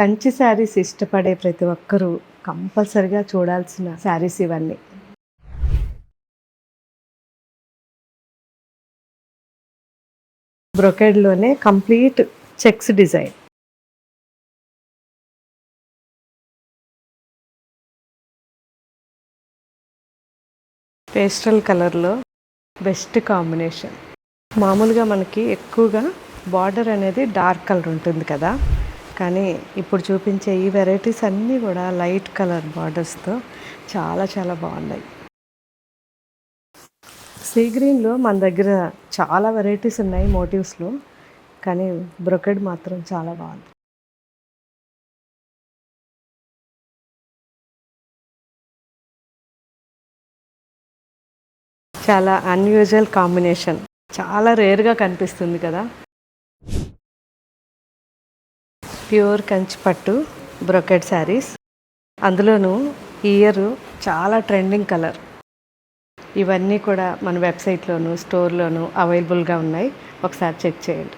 కంచి శారీస్ ఇష్టపడే ప్రతి ఒక్కరూ కంపల్సరిగా చూడాల్సిన శారీస్ ఇవన్నీ. బ్రొకెడ్లోనే కంప్లీట్ చెక్స్ డిజైన్. పేస్టల్ కలర్లో బెస్ట్ కాంబినేషన్. మామూలుగా మనకి ఎక్కువగా బార్డర్ అనేది డార్క్ కలర్ ఉంటుంది కదా, కానీ ఇప్పుడు చూపించే ఈ వెరైటీస్ అన్నీ కూడా లైట్ కలర్ బార్డర్స్తో చాలా చాలా బాగున్నాయి. సీ గ్రీన్లో మన దగ్గర చాలా వెరైటీస్ ఉన్నాయి మోటివ్స్లో, కానీ బ్రొకెడ్ మాత్రం చాలా బాగుంది. చాలా అన్యూజువల్ కాంబినేషన్, చాలా రేర్గా కనిపిస్తుంది కదా. ప్యూర్ కంచి పట్టు బ్రొకెడ్ శారీస్, అందులోనూ ఈ ఇయర్ చాలా ట్రెండింగ్ కలర్. ఇవన్నీ కూడా మన వెబ్సైట్లోను స్టోర్లోను అవైలబుల్గా ఉన్నాయి, ఒకసారి చెక్ చేయండి.